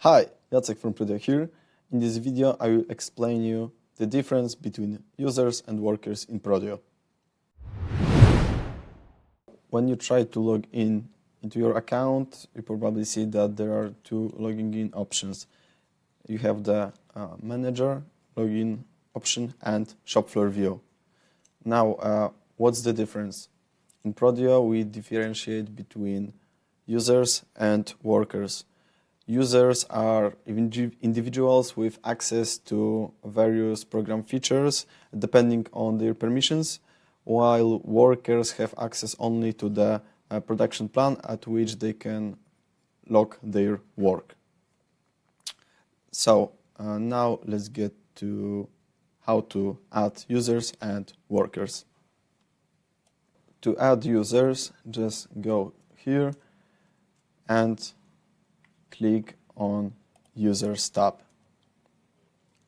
Hi, Jacek from Prodio here. In this video I will explain you the difference between users and workers in Prodio. When you try to log in into your account, you probably see that there are two logging in options. You have the manager login option and shop floor view. Now, what's the difference? In Prodio, we differentiate between users and workers. Users are individuals with access to various program features depending on their permissions, while workers have access only to the production plan at which they can log their work. So now let's get to how to add users and workers. To add users, just go here and click on Users tab.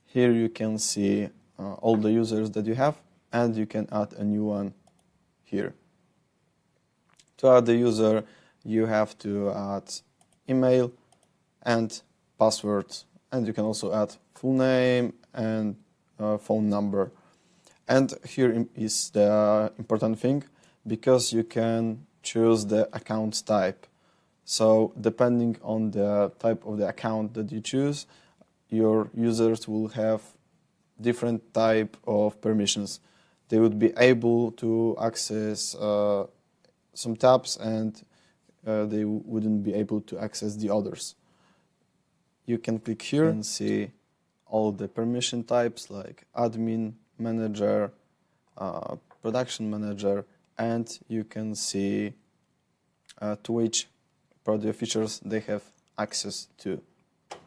Here you can see all the users that you have, and you can add a new one here. To add the user, you have to add email and password, and you can also add full name and phone number. And here is the important thing, because you can choose the account type. So depending on the type of the account that you choose, your users will have different type of permissions. They would be able to access some tabs, and they wouldn't be able to access the others. You can click here and see all the permission types like admin, manager, production manager, and you can see to which Prodio features they have access to.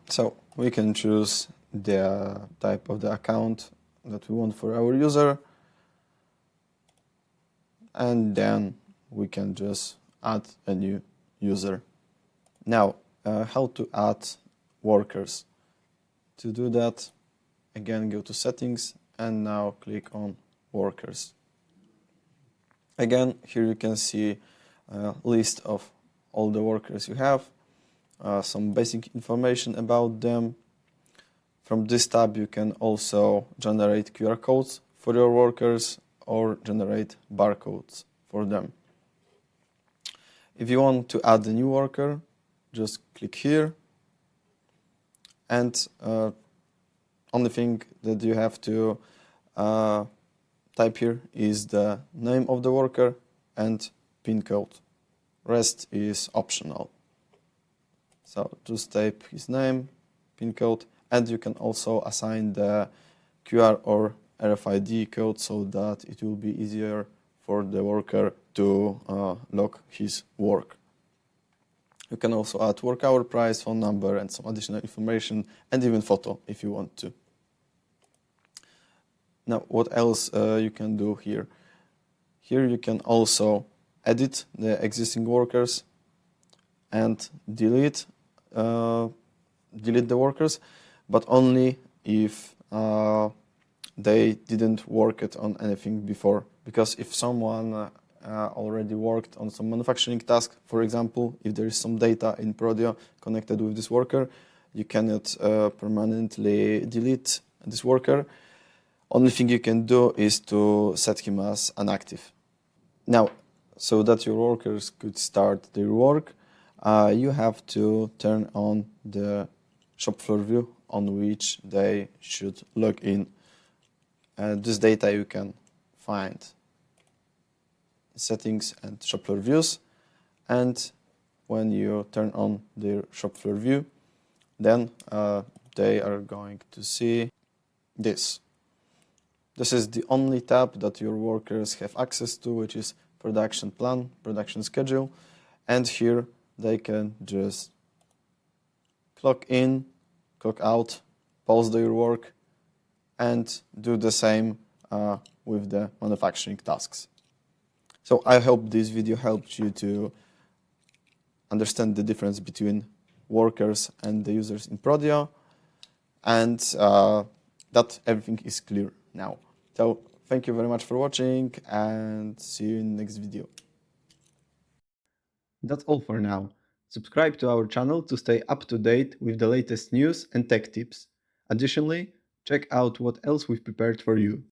So we can choose the type of the account that we want for our user, and then we can just add a new user. Now, how to add workers? To do that, again go to settings and now click on workers. Again, here you can see a list of all the workers you have, some basic information about them. From this tab you can also generate QR codes for your workers or generate barcodes for them. If you want to add a new worker, just click here, and only thing that you have to type here is the name of the worker and PIN code. Rest is optional. So just type his name, PIN code, and you can also assign the QR or RFID code so that it will be easier for the worker to log his work. You can also add work hour price, phone number, and some additional information, and even photo if you want to. Now, what else you can do here? Here you can also edit the existing workers and delete the workers, but only if they didn't work it on anything before. Because if someone already worked on some manufacturing task, for example, if there is some data in Prodio connected with this worker, you cannot permanently delete this worker. Only thing you can do is to set him as inactive. Now, so that your workers could start their work, you have to turn on the shop floor view on which they should log in. This data you can find in settings and shop floor views, and when you turn on their shop floor view, then they are going to see this. This is the only tab that your workers have access to, which is production plan, production schedule, and here they can just clock in, clock out, pause their work, and do the same with the manufacturing tasks. So I hope this video helped you to understand the difference between workers and the users in Prodio, and that everything is clear now. So thank you very much for watching, and see you in the next video. That's all for now. Subscribe to our channel to stay up to date with the latest news and tech tips. Additionally, check out what else we've prepared for you.